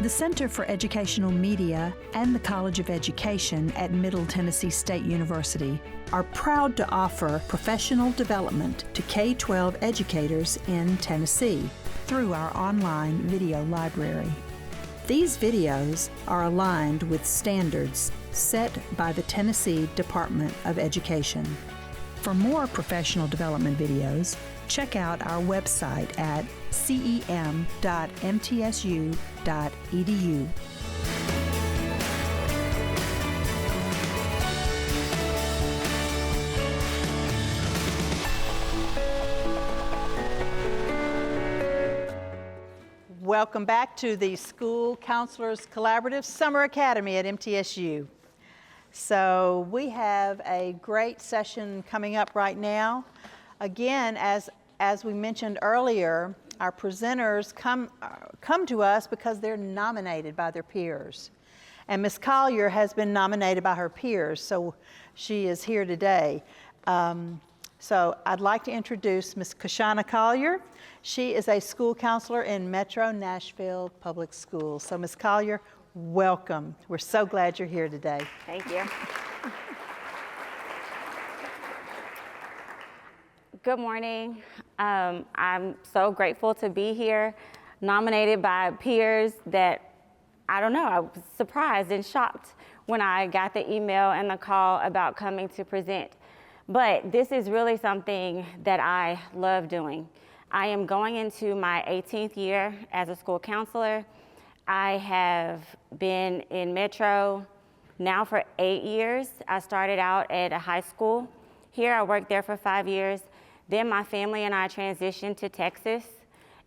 The Center for Educational Media and the College of Education at Middle Tennessee State University are proud to offer professional development to K-12 educators in Tennessee through our online video library. These videos are aligned with standards set by the Tennessee Department of Education. For more professional development videos, check out our website at cem.mtsu.edu. Welcome back to the School Counselors Collaborative Summer Academy at MTSU. So we have a great session coming up right now. Again, as we mentioned earlier, our presenters come to us because they're nominated by their peers. And Ms. Collier has been nominated by her peers, so she is here today. So I'd like to introduce Ms. Kashana Collier. She is a school counselor in Metro Nashville Public Schools. So Ms. Collier, welcome. We're so glad you're here today. Thank you. Good morning. I'm so grateful to be here, nominated by peers that, I don't know, I was surprised and shocked when I got the email and the call about coming to present. But this is really something that I love doing. I am going into my 18th year as a school counselor. I have been in Metro now for 8 years. I started out at a high school here. I worked there for 5 years. Then my family and I transitioned to Texas,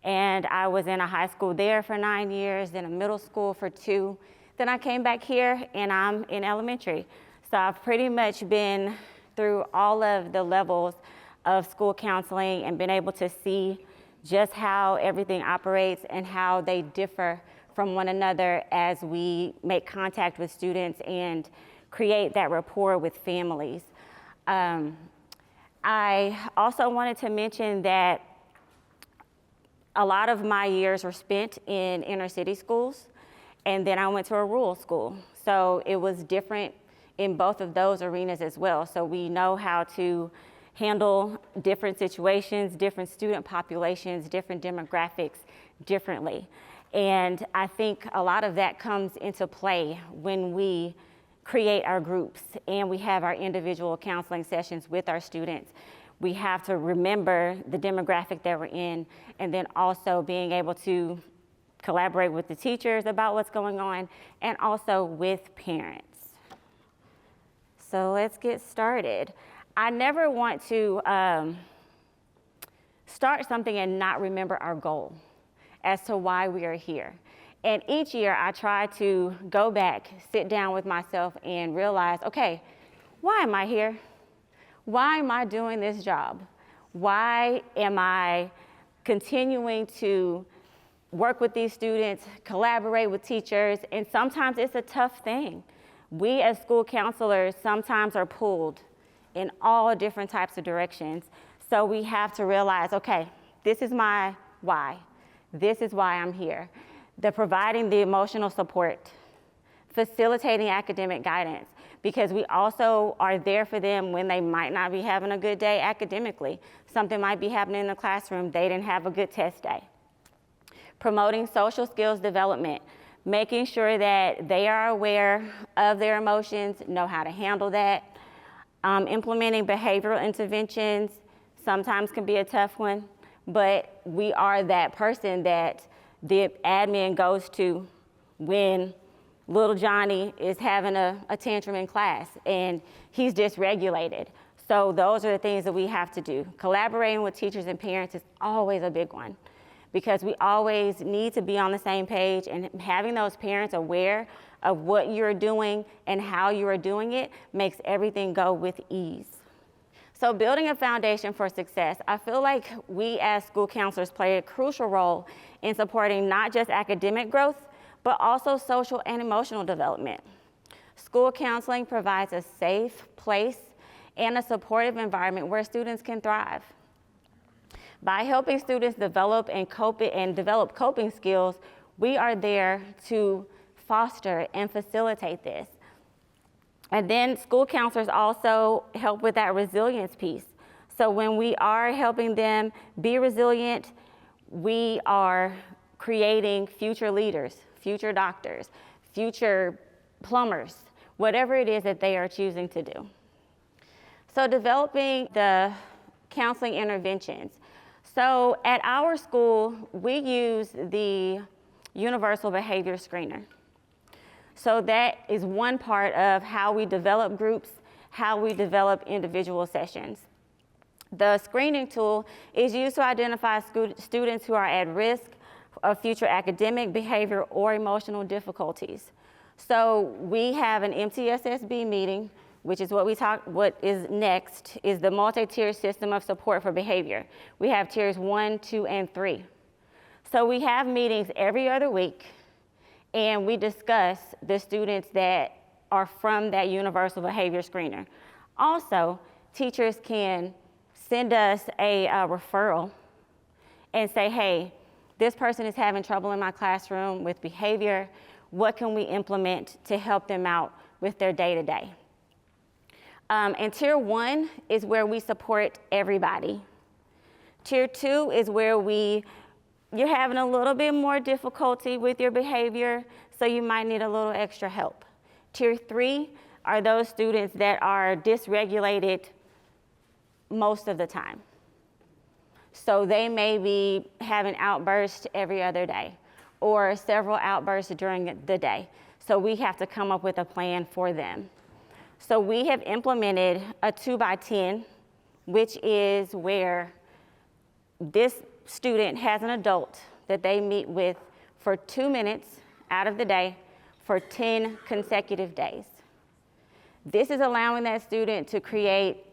and I was in a high school there for 9 years, then a middle school for 2. Then I came back here, and I'm in elementary. So I've pretty much been through all of the levels of school counseling and been able to see just how everything operates and how they differ from one another as we make contact with students and create that rapport with families. I also wanted to mention that a lot of my years were spent in inner city schools, and then I went to a rural school. So it was different in both of those arenas as well. So we know how to handle different situations, different student populations, different demographics differently. And I think a lot of that comes into play when we create our groups and we have our individual counseling sessions with our students. We have to remember the demographic that we're in, and then also being able to collaborate with the teachers about what's going on, and also with parents. So let's get started. I never want to start something and not remember our goal as to why we are here. And each year I try to go back, sit down with myself and realize, okay, why am I here? Why am I doing this job? Why am I continuing to work with these students, collaborate with teachers? And sometimes it's a tough thing. We as school counselors sometimes are pulled in all different types of directions. So we have to realize, okay, this is my why. This is why I'm here. Providing the emotional support, facilitating academic guidance, because we also are there for them when they might not be having a good day academically. Something might be happening in the classroom, they didn't have a good test day. Promoting social skills development, making sure that they are aware of their emotions, know how to handle that. Implementing behavioral interventions sometimes can be a tough one, but we are that person that the admin goes to when little Johnny is having a tantrum in class and he's dysregulated. So those are the things that we have to do. Collaborating with teachers and parents is always a big one, because we always need to be on the same page, and having those parents aware of what you're doing and how you are doing it makes everything go with ease. So building a foundation for success, I feel like we as school counselors play a crucial role in supporting not just academic growth, but also social and emotional development. School counseling provides a safe place and a supportive environment where students can thrive. By helping students develop coping skills, We are there to foster and facilitate this. And then school counselors also help with that resilience piece. So when we are helping them be resilient, we are creating future leaders, future doctors, future plumbers, whatever it is that they are choosing to do. So developing the counseling interventions. So at our school, we use the Universal Behavior Screener. So that is one part of how we develop groups, how we develop individual sessions. The screening tool is used to identify students who are at risk of future academic, behavior, or emotional difficulties. So we have an MTSSB meeting, which is what is next, is the multi-tier system of support for behavior. We have tiers 1, 2, and 3. So we have meetings every other week, and we discuss the students that are from that Universal Behavior Screener. Also, teachers can send us a referral and say, hey, this person is having trouble in my classroom with behavior. What can we implement to help them out with their day-to-day? And tier 1 is where we support everybody. Tier 2 is where you're having a little bit more difficulty with your behavior, so you might need a little extra help. Tier 3 are those students that are dysregulated most of the time. So they may be having outbursts every other day or several outbursts during the day. So we have to come up with a plan for them. So we have implemented a 2x10, which is where this student has an adult that they meet with for 2 minutes out of the day for 10 consecutive days. This is allowing that student to create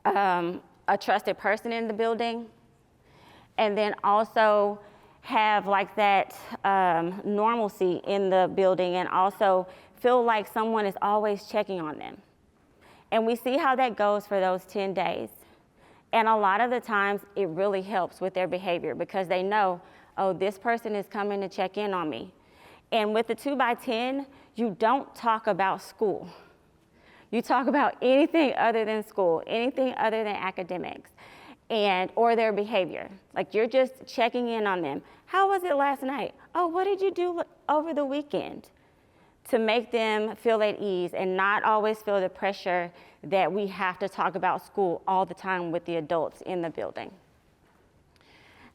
a trusted person in the building, and then also have like that normalcy in the building, and also feel like someone is always checking on them. And we see how that goes for those 10 days. And a lot of the times it really helps with their behavior because they know, oh, this person is coming to check in on me. And with the 2x10, you don't talk about school. You talk about anything other than school, anything other than academics, or their behavior. Like, you're just checking in on them. How was it last night? Oh, what did you do over the weekend? To make them feel at ease and not always feel the pressure that we have to talk about school all the time with the adults in the building.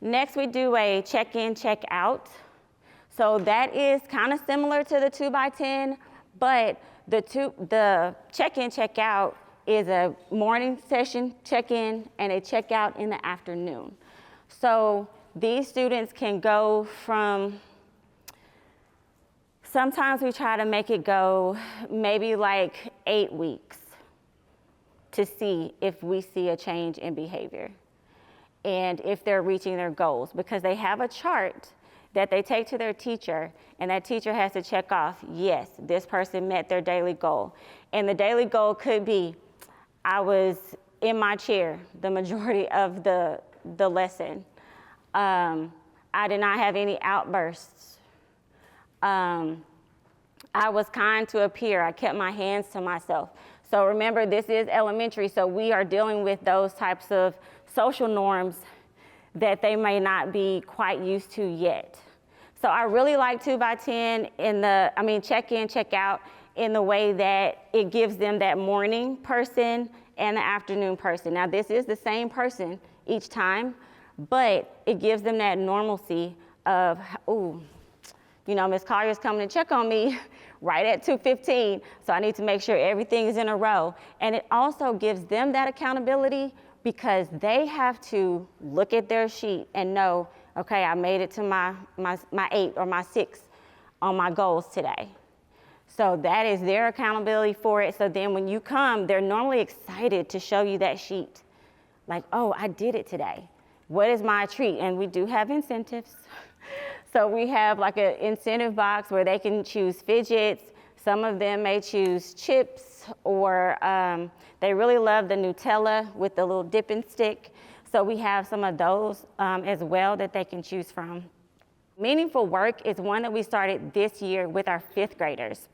Next, we do a check-in, check-out. So that is kind of similar to the 2x10, but the check-in, check-out is a morning session check-in and a check-out in the afternoon. So these students can go from, sometimes we try to make it go maybe like 8 weeks to see if we see a change in behavior and if they're reaching their goals, because they have a chart that they take to their teacher, and that teacher has to check off, yes, this person met their daily goal. And the daily goal could be, I was in my chair the majority of the lesson. I did not have any outbursts. I was kind to a peer. I kept my hands to myself. So remember, this is elementary, so we are dealing with those types of social norms that they may not be quite used to yet. So I really like 2x10 check in, check out, in the way that it gives them that morning person and the afternoon person. Now, this is the same person each time, but it gives them that normalcy of, ooh, Ms. Collier's coming to check on me right at 2:15, so I need to make sure everything is in a row. And it also gives them that accountability because they have to look at their sheet and know, okay, I made it to my 8 or my 6 on my goals today. So that is their accountability for it. So then when you come, they're normally excited to show you that sheet. Like, oh, I did it today. What is my treat? And we do have incentives. So we have like an incentive box where they can choose fidgets. Some of them may choose chips, or they really love the Nutella with the little dipping stick. So we have some of those as well that they can choose from. Meaningful work is one that we started this year with our 5th graders.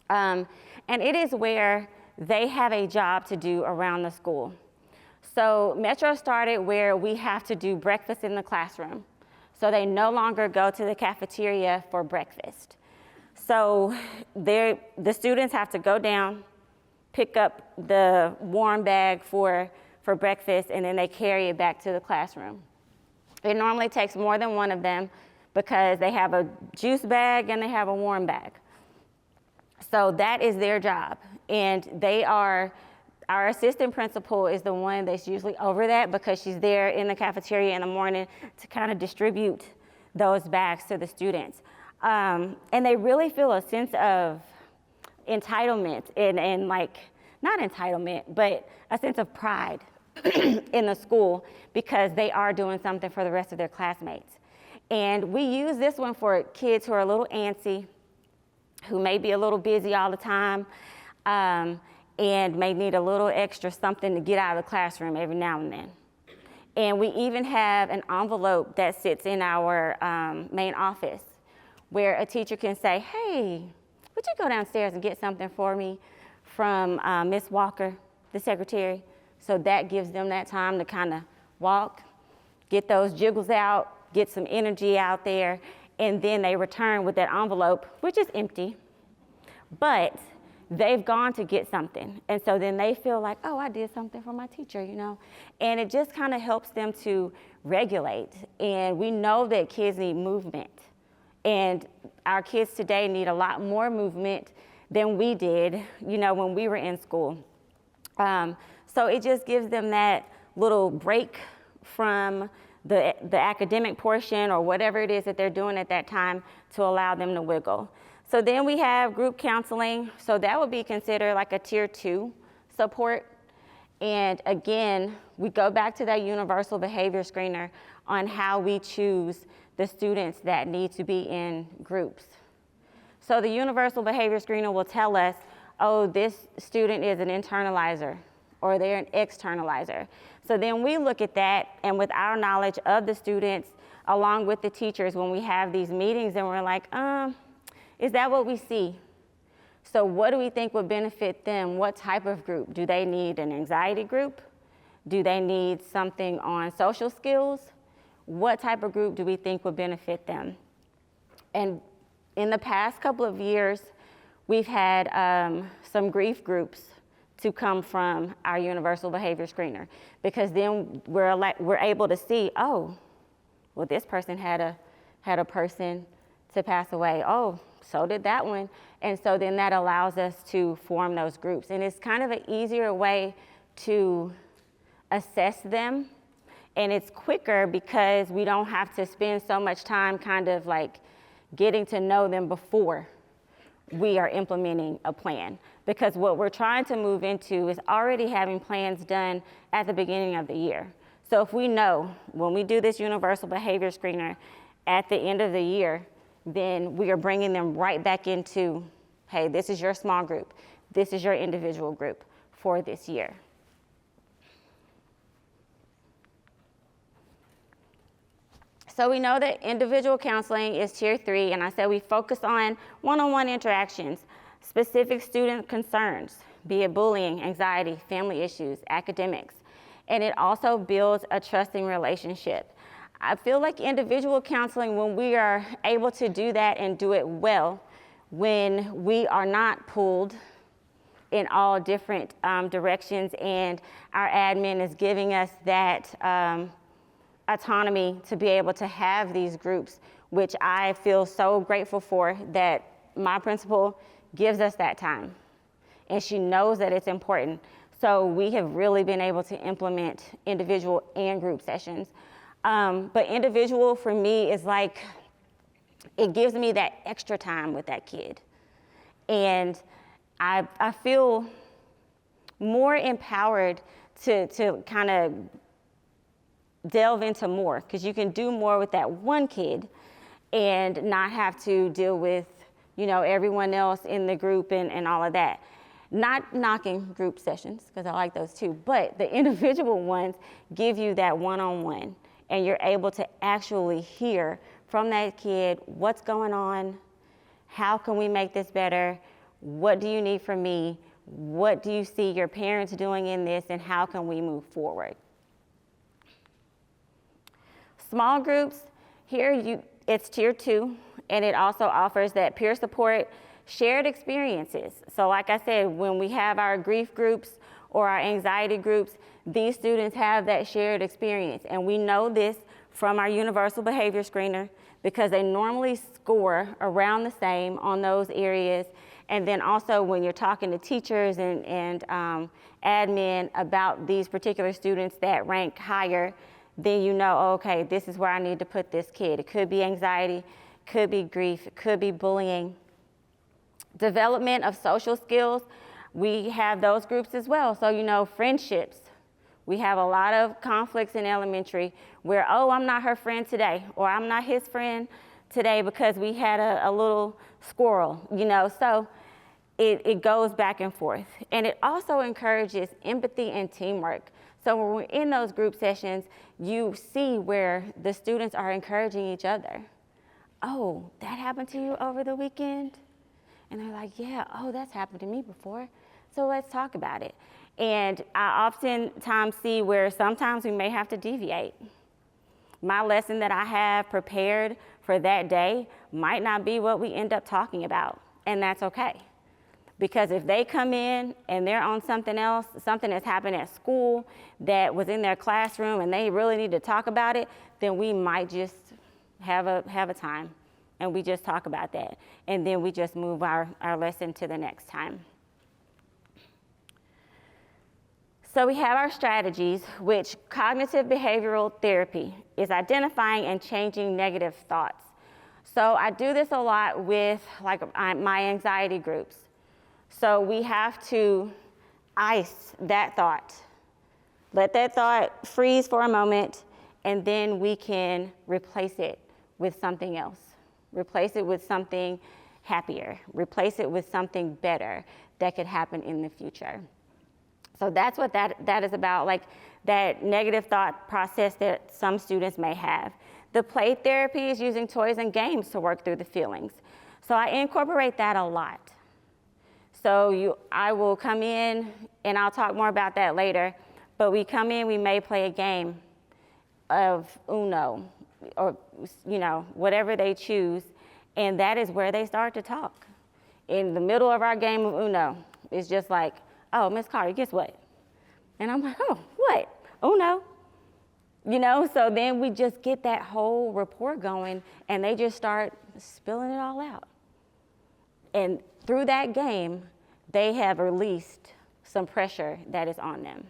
And it is where they have a job to do around the school. So Metro started where we have to do breakfast in the classroom. So they no longer go to the cafeteria for breakfast. So the students have to go down, pick up the warm bag for breakfast, and then they carry it back to the classroom. It normally takes more than one of them because they have a juice bag and they have a warm bag. So that is their job. And our assistant principal is the one that's usually over that because she's there in the cafeteria in the morning to kind of distribute those bags to the students. And they really feel a sense of entitlement and like, not entitlement, but a sense of pride in the school because they are doing something for the rest of their classmates. And we use this one for kids who are a little antsy, who may be a little busy all the time, and may need a little extra something to get out of the classroom every now and then. And we even have an envelope that sits in our main office where a teacher can say, hey, would you go downstairs and get something for me from Miss Walker, the secretary? So that gives them that time to kind of walk, get those jiggles out, get some energy out there, and then they return with that envelope, which is empty, but they've gone to get something. And so then they feel like, oh, I did something for my teacher, you know? And it just kind of helps them to regulate. And we know that kids need movement. And our kids today need a lot more movement than we did, you know, when we were in school. So it just gives them that little break from the academic portion or whatever it is that they're doing at that time to allow them to wiggle. So then we have group counseling. So that would be considered like a tier 2 support. And again, we go back to that universal behavior screener on how we choose the students that need to be in groups. So the universal behavior screener will tell us, oh, this student is an internalizer or they're an externalizer. So then we look at that, and with our knowledge of the students, along with the teachers, when we have these meetings and we're like, is that what we see? So what do we think would benefit them? What type of group? Do they need an anxiety group? Do they need something on social skills? What type of group do we think would benefit them? And in the past couple of years, we've had some grief groups to come from our universal behavior screener, because then we're able to see, oh, well, this person had a person to pass away. Oh, so did that one. And so then that allows us to form those groups. And it's kind of an easier way to assess them. And it's quicker because we don't have to spend so much time kind of like getting to know them before we are implementing a plan. Because what we're trying to move into is already having plans done at the beginning of the year. So if we know when we do this universal behavior screener at the end of the year, then we are bringing them right back into, hey, this is your small group. This is your individual group for this year. So we know that individual counseling is tier 3, and I said we focus on one-on-one interactions, specific student concerns, be it bullying, anxiety, family issues, academics, and it also builds a trusting relationship. I feel like individual counseling, when we are able to do that and do it well, when we are not pulled in all different directions and our admin is giving us that autonomy to be able to have these groups, which I feel so grateful for, that my principal gives us that time. And she knows that it's important. So we have really been able to implement individual and group sessions. But individual for me is like, it gives me that extra time with that kid. And I feel more empowered to kind of delve into more, because you can do more with that one kid and not have to deal with, you know, everyone else in the group and all of that. Not knocking group sessions, because I like those too, but the individual ones give you that one-on-one, and you're able to actually hear from that kid, what's going on? How can we make this better? What do you need from me? What do you see your parents doing in this, and how can we move forward? Small groups, here it's tier 2, and it also offers that peer support, shared experiences. So like I said, when we have our grief groups or our anxiety groups, these students have that shared experience. And we know this from our universal behavior screener because they normally score around the same on those areas. And then also when you're talking to teachers and admin about these particular students that rank higher, then you know, okay, this is where I need to put this kid. It could be anxiety, could be grief, it could be bullying. Development of social skills, we have those groups as well. So, you know, friendships. We have a lot of conflicts in elementary where, oh, I'm not her friend today, or I'm not his friend today because we had a little squirrel, you know. So it goes back and forth. And it also encourages empathy and teamwork. So when we're in those group sessions, you see where the students are encouraging each other. Oh, that happened to you over the weekend? And they're like, yeah, oh, that's happened to me before. So let's talk about it. And I oftentimes see where sometimes we may have to deviate. My lesson that I have prepared for that day might not be what we end up talking about, and that's okay. Because if they come in and they're on something else, something that's happened at school that was in their classroom and they really need to talk about it, then we might just have a time and we just talk about that. And then we just move our lesson to the next time. So we have our strategies, which cognitive behavioral therapy is identifying and changing negative thoughts. So I do this a lot with my anxiety groups. So we have to ice that thought. Let that thought freeze for a moment, and then we can replace it with something else. Replace it with something happier. Replace it with something better that could happen in the future. So that's what that is about, like that negative thought process that some students may have. The play therapy is using toys and games to work through the feelings. So I incorporate that a lot. So I will come in, and I'll talk more about that later, but we come in, we may play a game of Uno, or whatever they choose, and that is where they start to talk. In the middle of our game of Uno, it's just like, oh, Miss Carter, guess what? And I'm like, oh, what? Uno. So then we just get that whole rapport going, and they just start spilling it all out. And through that game, they have released some pressure that is on them.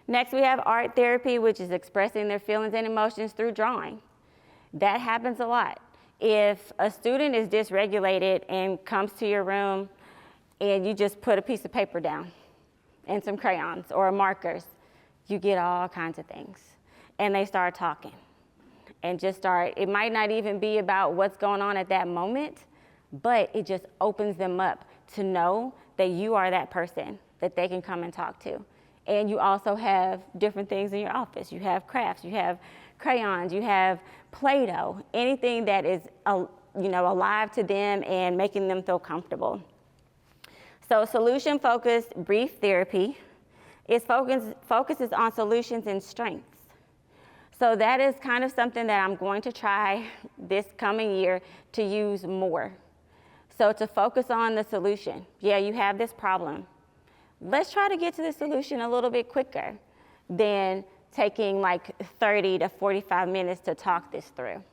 Next, we have art therapy, which is expressing their feelings and emotions through drawing. That happens a lot. If a student is dysregulated and comes to your room and you just put a piece of paper down and some crayons or markers, you get all kinds of things. And they start talking and it might not even be about what's going on at that moment, but it just opens them up to know that you are that person that they can come and talk to. And you also have different things in your office. You have crafts, you have crayons, you have Play-Doh, anything that is alive to them and making them feel comfortable. So solution-focused brief therapy focuses on solutions and strengths. So that is kind of something that I'm going to try this coming year to use more. So to focus on the solution. Yeah, you have this problem. Let's try to get to the solution a little bit quicker than taking like 30 to 45 minutes to talk this through.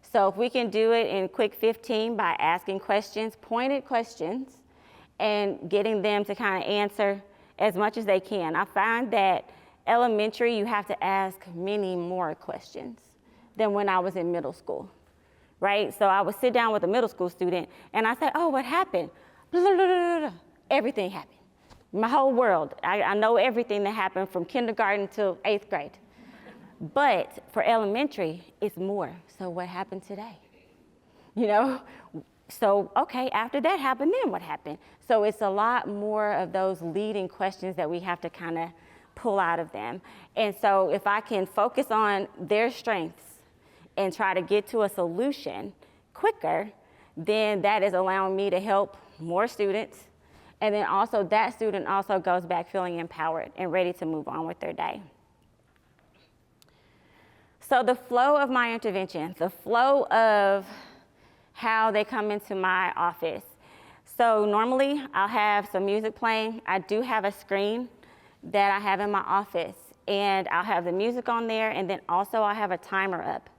So if we can do it in quick 15 by asking questions, pointed questions, and getting them to kind of answer as much as they can. I find that elementary, you have to ask many more questions than when I was in middle school, right? So I would sit down with a middle school student and I say, oh, what happened? Blah, blah, blah, blah, blah. Everything happened. My whole world. I know everything that happened from kindergarten to 8th grade. But for elementary, it's more. So what happened today? So, okay, after that happened, then what happened? So it's a lot more of those leading questions that we have to kind of pull out of them. And so if I can focus on their strengths and try to get to a solution quicker, then that is allowing me to help more students. And then also that student also goes back feeling empowered and ready to move on with their day. So the flow of my intervention, the flow of how they come into my office. So normally I'll have some music playing. I do have a screen that I have in my office, and I'll have the music on there, and then also I'll have a timer up.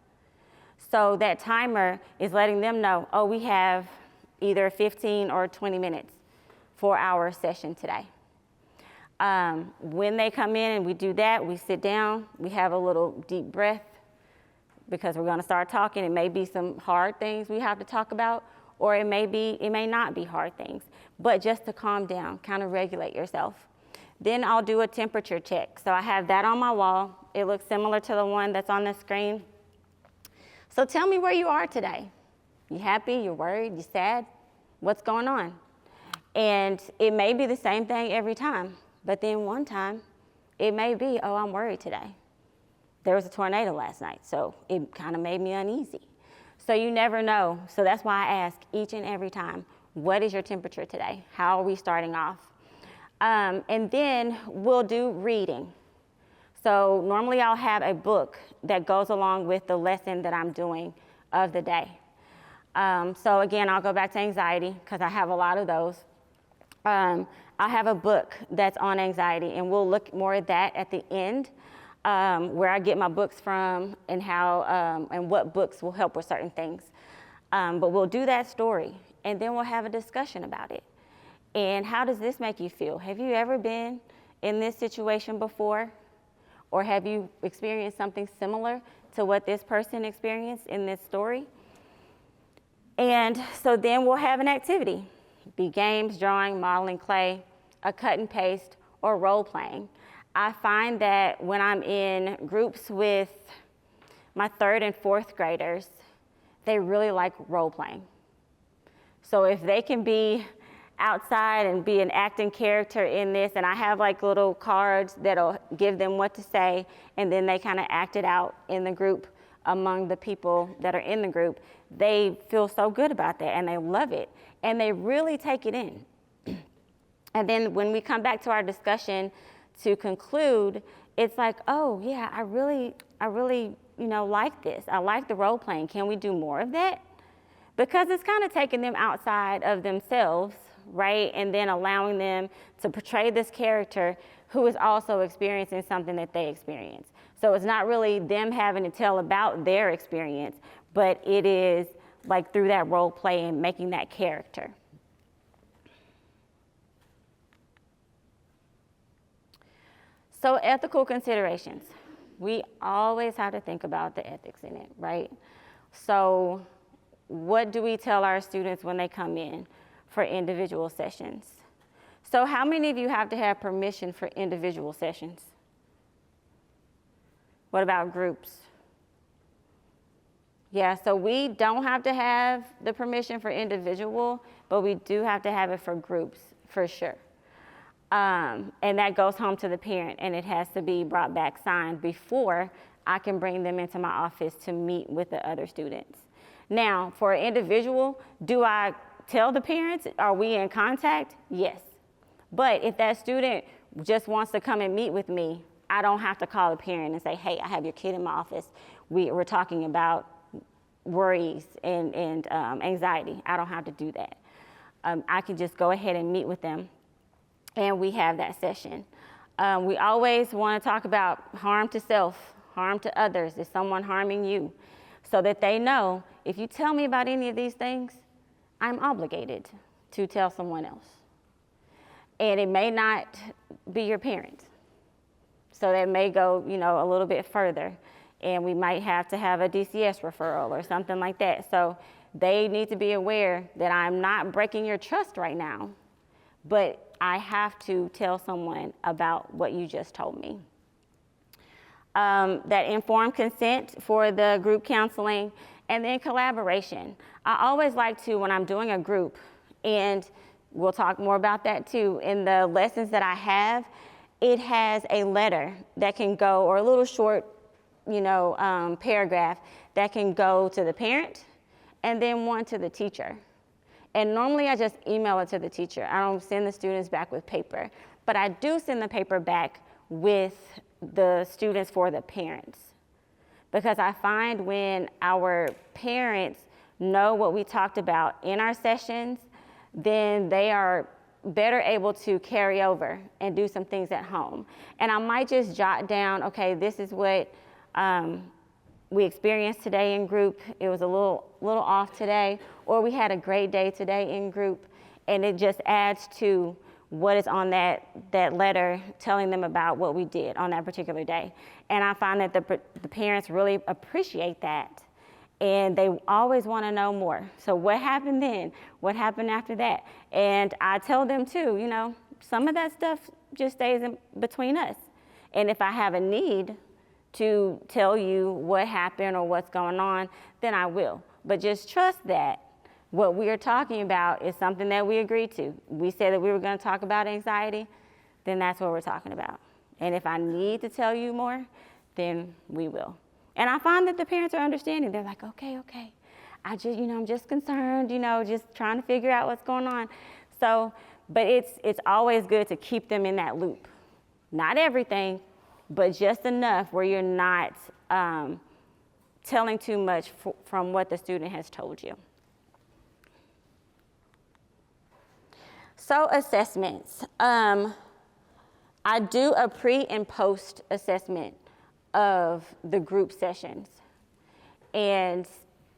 So that timer is letting them know, oh, we have either 15 or 20 minutes for our session today. When they come in and we do that, we sit down, we have a little deep breath, because we're gonna start talking. It may be some hard things we have to talk about, or it may not be hard things, but just to calm down, kind of regulate yourself. Then I'll do a temperature check. So I have that on my wall. It looks similar to the one that's on the screen. So tell me where you are today. You happy, you're worried, you sad? What's going on? And it may be the same thing every time, but then one time it may be, oh, I'm worried today. There was a tornado last night, so it kind of made me uneasy. So you never know. So that's why I ask each and every time, what is your temperature today? How are we starting off? And then we'll do reading. So normally I'll have a book that goes along with the lesson that I'm doing of the day. So again, I'll go back to anxiety, because I have a lot of those. I'll have a book that's on anxiety, and we'll look more at that at the end, where I get my books from and how and what books will help with certain things. But we'll do that story, and then we'll have a discussion about it. And how does this make you feel? Have you ever been in this situation before? Or have you experienced something similar to what this person experienced in this story? And so then we'll have an activity. Be games, drawing, modeling clay, a cut and paste, or role playing. I find that when I'm in groups with my 3rd and 4th graders, they really like role playing. So if they can be outside and be an acting character in this, and I have like little cards that'll give them what to say, and then they kind of act it out in the group among the people that are in the group, they feel so good about that, and they love it, and they really take it in. And then when we come back to our discussion to conclude, it's like, oh yeah, I really, like this. I like the role playing. Can we do more of that? Because it's kind of taking them outside of themselves, right? And then allowing them to portray this character who is also experiencing something that they experience. So it's not really them having to tell about their experience, but it is like through that role play and making that character. So ethical considerations. We always have to think about the ethics in it, right? So what do we tell our students when they come in for individual sessions? So how many of you have to have permission for individual sessions? What about groups? Yeah, so we don't have to have the permission for individual, but we do have to have it for groups, for sure. And that goes home to the parent, and it has to be brought back signed before I can bring them into my office to meet with the other students. Now, for an individual, do I tell the parents, are we in contact? Yes. But if that student just wants to come and meet with me, I don't have to call the parent and say, hey, I have your kid in my office. We're talking about worries and anxiety. I don't have to do that. I can just go ahead and meet with them, and we have that session. We always want to talk about harm to self, harm to others. Is someone harming you? So that they know, if you tell me about any of these things, I'm obligated to tell someone else. And it may not be your parent. So that may go, a little bit further. And we might have to have a DCS referral or something like that. So they need to be aware that I'm not breaking your trust right now, but I have to tell someone about what you just told me. That informed consent for the group counseling, and then collaboration. I always like to, when I'm doing a group, and we'll talk more about that too, in the lessons that I have, it has a letter that can go, or a little short, paragraph that can go to the parent and then one to the teacher. And normally I just email it to the teacher. I don't send the students back with paper, but I do send the paper back with the students for the parents. Because I find when our parents know what we talked about in our sessions, then they are better able to carry over and do some things at home. And I might just jot down, okay, this is what we experienced today in group. It was a little off today, or we had a great day today in group, and it just adds to what is on that letter telling them about what we did on that particular day. And I find that the parents really appreciate that, and they always want to know more. So what happened then? What happened after that? And I tell them too, you know, some of that stuff just stays in between us. And if I have a need to tell you what happened or what's going on, then I will. But just trust that what we are talking about is something that we agreed to. We said that we were going to talk about anxiety, then that's what we're talking about. And if I need to tell you more, then we will. And I find that the parents are understanding. They're like, okay. I'm just concerned, just trying to figure out what's going on. So, but it's always good to keep them in that loop. Not everything, but just enough where you're not telling too much from what the student has told you. So assessments. I do a pre and post assessment of the group sessions. And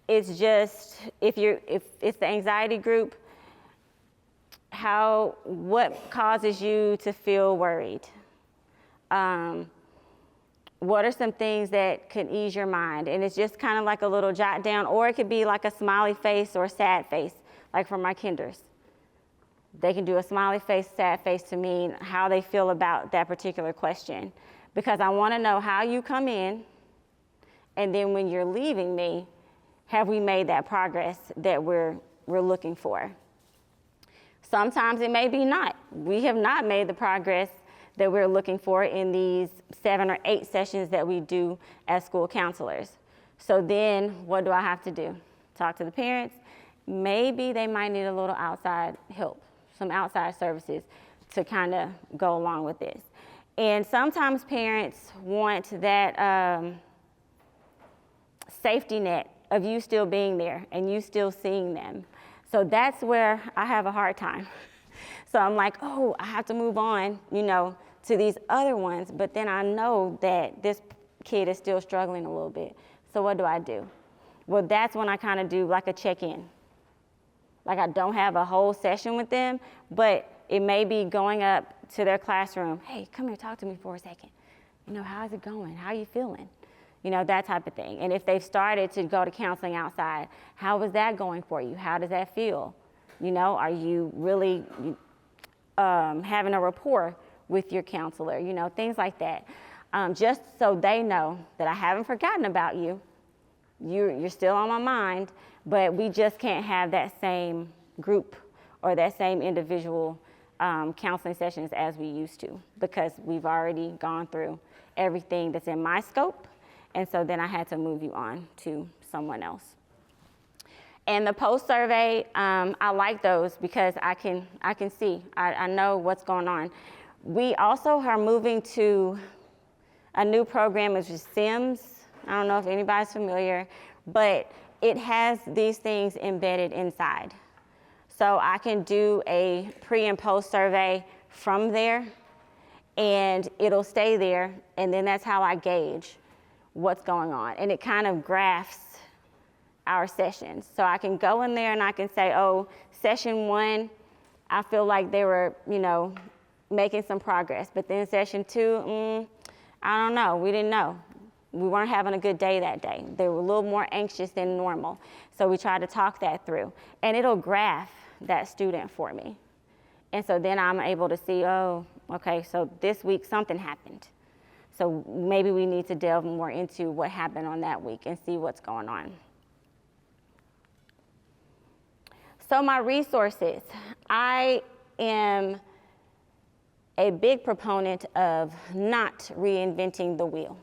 it's just, if it's the anxiety group, what causes you to feel worried? What are some things that could ease your mind? And it's just kind of like a little jot down, or it could be like a smiley face or a sad face, like for my kinders. They can do a smiley face, sad face to mean how they feel about that particular question. Because I want to know how you come in, and then when you're leaving me, have we made that progress that we're looking for? Sometimes it may be not. We have not made the progress that we're looking for in these 7 or 8 sessions that we do as school counselors. So then what do I have to do? Talk to the parents. Maybe they might need a little outside help, some outside services to kind of go along with this. And sometimes parents want that safety net of you still being there and you still seeing them. So that's where I have a hard time. So I'm like, oh, I have to move on, to these other ones, but then I know that this kid is still struggling a little bit. So what do? Well, that's when I kind of do like a check-in. Like I don't have a whole session with them, but it may be going up to their classroom. Hey, come here, talk to me for a second. How's it going? How are you feeling? That type of thing. And if they've started to go to counseling outside, how is that going for you? How does that feel? Are you really having a rapport with your counselor? Things like that. Just so they know that I haven't forgotten about you. You're still on my mind, but we just can't have that same group or that same individual counseling sessions as we used to, because we've already gone through everything that's in my scope, and so then I had to move you on to someone else. And the post survey, I like those because I can see, I know what's going on. We also are moving to a new program, which is SIMS. I don't know if anybody's familiar, but it has these things embedded inside. So I can do a pre and post survey from there, and it'll stay there, and then that's how I gauge what's going on. And it kind of graphs our sessions. So I can go in there and I can say, oh, session 1, I feel like they were, making some progress. But then session 2, I don't know, we didn't know. We weren't having a good day that day. They were a little more anxious than normal. So we tried to talk that through. And it'll graph that student for me. And so then I'm able to see, oh, okay, so this week something happened. So maybe we need to delve more into what happened on that week and see what's going on. So my resources, I am a big proponent of not reinventing the wheel.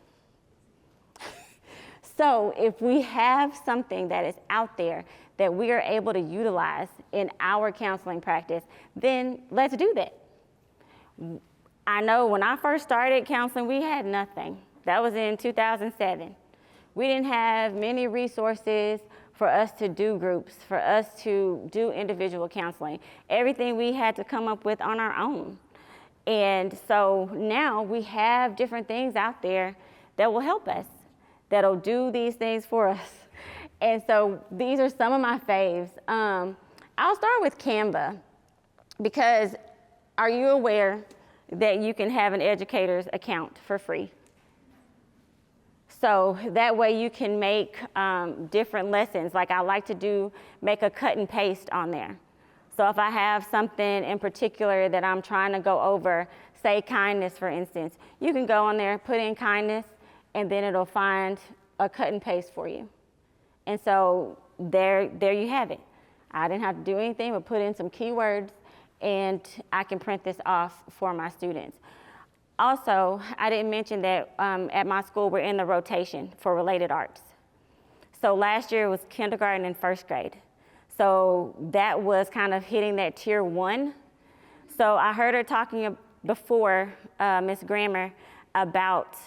So if we have something that is out there that we are able to utilize in our counseling practice, then let's do that. I know when I first started counseling, we had nothing. That was in 2007. We didn't have many resources for us to do groups, for us to do individual counseling. Everything we had to come up with on our own. And so now we have different things out there that will help us, that'll do these things for us. And so these are some of my faves. I'll start with Canva, because are you aware that you can have an educator's account for free? So that way you can make different lessons. Like I like to make a cut and paste on there. So if I have something in particular that I'm trying to go over, say kindness, for instance, you can go on there, put in kindness, and then it'll find a cut and paste for you. And so there you have it. I didn't have to do anything but put in some keywords, and I can print this off for my students. Also, I didn't mention that at my school, we're in the rotation for related arts. So last year was kindergarten and first grade. So that was kind of hitting that tier 1. So I heard her talking before, Ms. Grammer, about,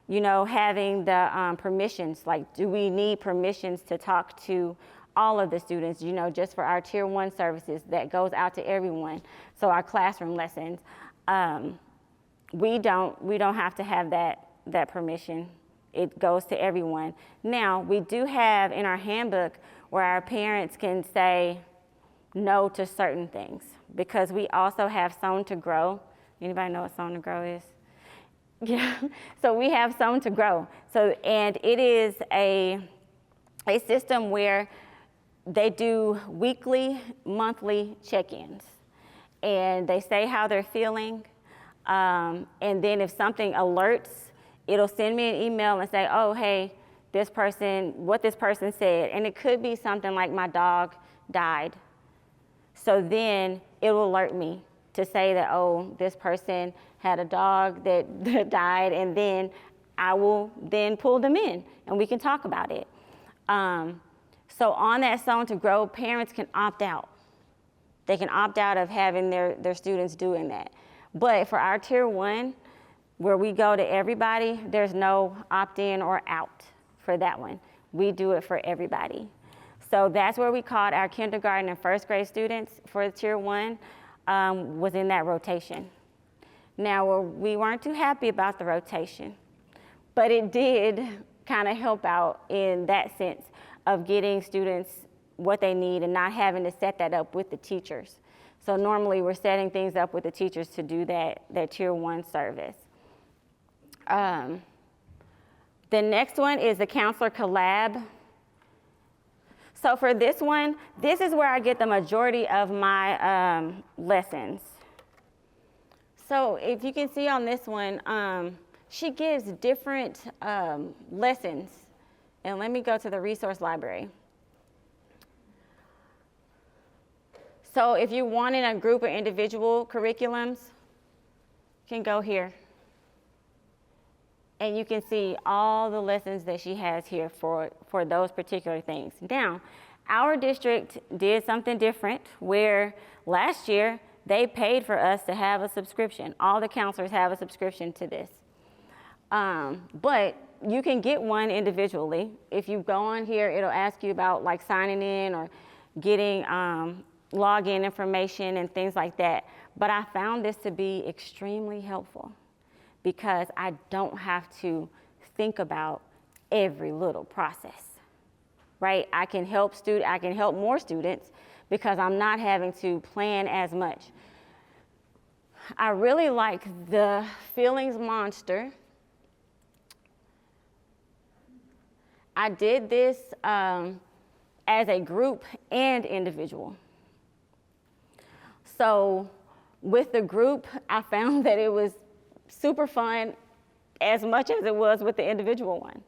having the permissions. Like, do we need permissions to talk to all of the students, just for our tier 1 services that goes out to everyone? So our classroom lessons. We don't have to have that permission. It goes to everyone. Now, we do have in our handbook where our parents can say no to certain things, because we also have Sown to Grow. Anybody know what Sown to Grow is? Yeah, so we have Sown to Grow. And it is a system where they do weekly, monthly check-ins, and they say how they're feeling. And then if something alerts, it'll send me an email and say, oh, hey, what this person said. And it could be something like my dog died. So then it will alert me to say that, oh, this person had a dog that died, and then I will then pull them in and we can talk about it. So on that Sown to Grow, parents can opt out. They can opt out of having their students doing that. But for our tier 1, where we go to everybody, there's no opt-in or out for that one. We do it for everybody. So that's where we called our kindergarten and first grade students for tier 1, was in that rotation. Now, we weren't too happy about the rotation, but it did kind of help out in that sense of getting students what they need and not having to set that up with the teachers. So normally we're setting things up with the teachers to do that tier 1 service. The next one is the counselor collab. So for this one, this is where I get the majority of my lessons. So if you can see on this one, she gives different lessons. And let me go to the resource library. So if you want in a group or individual curriculums, you can go here. And you can see all the lessons that she has here for those particular things. Now, our district did something different where last year they paid for us to have a subscription. All the counselors have a subscription to this. But you can get one individually. If you go on here, it'll ask you about like signing in or getting login information and things like that. But I found this to be extremely helpful because I don't have to think about every little process, right? I can help more students because I'm not having to plan as much. I really like the Feelings Monster. I did this as a group and individual. So with the group, I found that it was super fun as much as it was with the individual one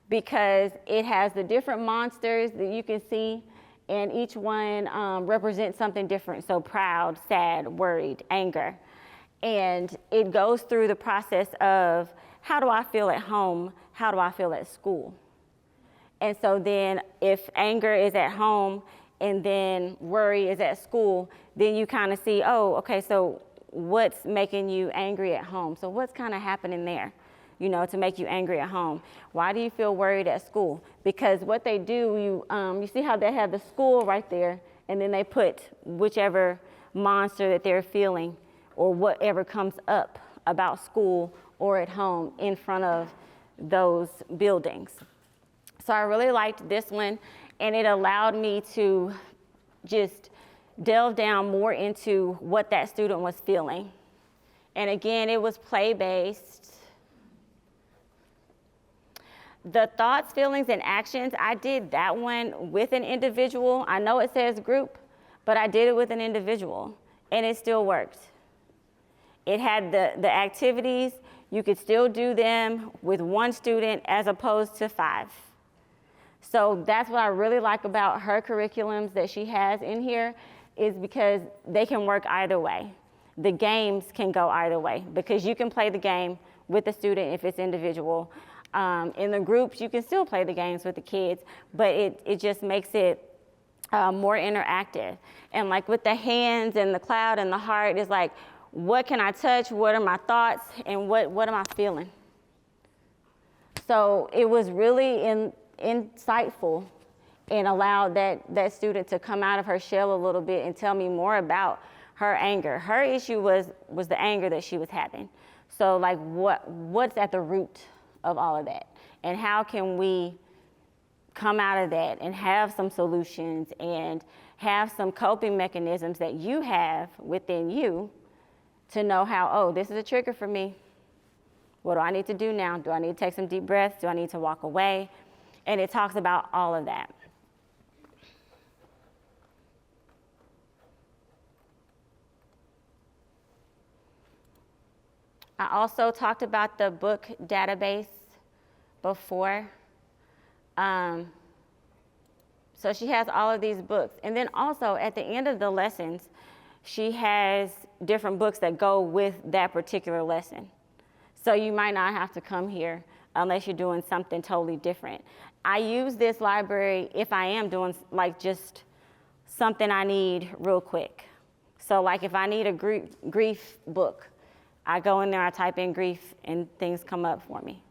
because it has the different monsters that you can see, and each one represents something different. So proud, sad, worried, anger. And it goes through the process of how do I feel at home? How do I feel at school? And so then if anger is at home and then worry is at school, then you kind of see, oh, okay, so what's making you angry at home? So what's kind of happening there, to make you angry at home? Why do you feel worried at school? Because what they do, you see how they have the school right there, and then they put whichever monster that they're feeling or whatever comes up about school or at home in front of those buildings. So I really liked this one, and it allowed me to just delve down more into what that student was feeling. And again, it was play-based. The thoughts, feelings, and actions, I did that one with an individual. I know it says group, but I did it with an individual, and it still worked. It had the activities. You could still do them with one student as opposed to 5. So that's what I really like about her curriculums that she has in here, is because they can work either way. The games can go either way, because you can play the game with the student if it's individual. In the groups, you can still play the games with the kids, but it just makes it more interactive. And like with the hands and the cloud and the heart, it's like, what can I touch? What are my thoughts? And what am I feeling? So it was really insightful and allowed that student to come out of her shell a little bit and tell me more about her anger. Her issue was the anger that she was having. So like what's at the root of all of that? And how can we come out of that and have some solutions and have some coping mechanisms that you have within you to know how, oh, this is a trigger for me. What do I need to do now? Do I need to take some deep breaths? Do I need to walk away? And it talks about all of that. I also talked about the book database before. So she has all of these books. And then also at the end of the lessons, she has different books that go with that particular lesson. So you might not have to come here unless you're doing something totally different. I use this library if I am doing like just something I need real quick. So like if I need a grief book, I go in there, I type in grief, and things come up for me.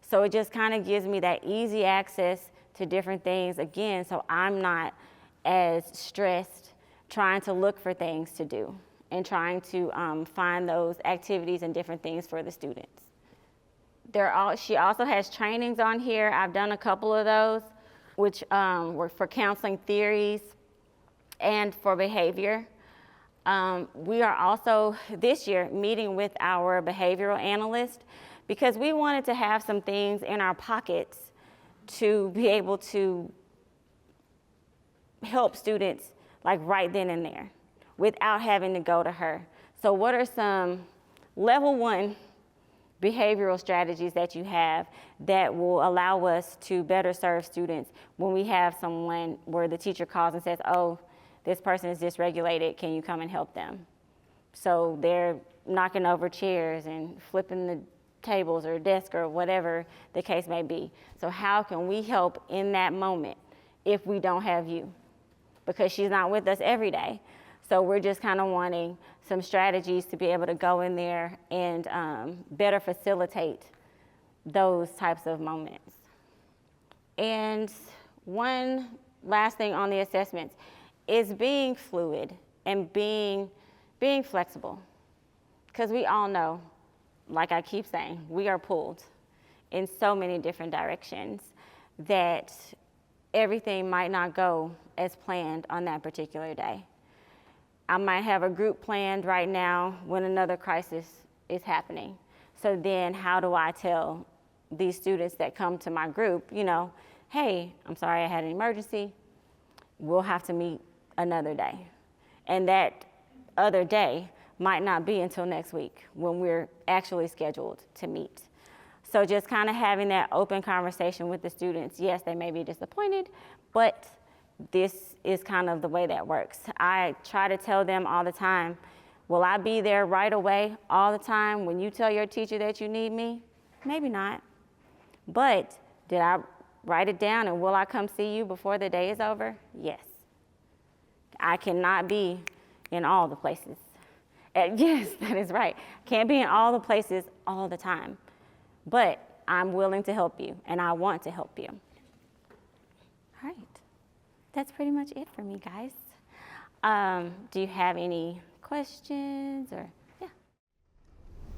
So it just kind of gives me that easy access to different things, again, so I'm not as stressed trying to look for things to do and trying to find those activities and different things for the students. She also has trainings on here. I've done a couple of those, which were for counseling theories and for behavior. We are also this year meeting with our behavioral analyst because we wanted to have some things in our pockets to be able to help students like right then and there without having to go to her. So what are some level 1 behavioral strategies that you have that will allow us to better serve students when we have someone where the teacher calls and says, oh, this person is dysregulated, can you come and help them? So they're knocking over chairs and flipping the tables or desk or whatever the case may be. So how can we help in that moment if we don't have you? Because she's not with us every day. So we're just kind of wanting some strategies to be able to go in there and better facilitate those types of moments. And one last thing on the assessments is being fluid and being flexible. Because we all know, like I keep saying, we are pulled in so many different directions that everything might not go as planned on that particular day. I might have a group planned right now when another crisis is happening. So then how do I tell these students that come to my group, hey, I'm sorry I had an emergency. We'll have to meet another day. And that other day might not be until next week when we're actually scheduled to meet. So just kind of having that open conversation with the students. Yes, they may be disappointed, but this is kind of the way that works. I try to tell them all the time, will I be there right away all the time when you tell your teacher that you need me? Maybe not. But did I Write it down, and will I come see you before the day is over? Yes. I cannot be in all the places. Yes, that is right. Can't be in all the places all the time. But I'm willing to help you, and I want to help you. All right. That's pretty much it for me, guys. Do you have any questions or, yeah?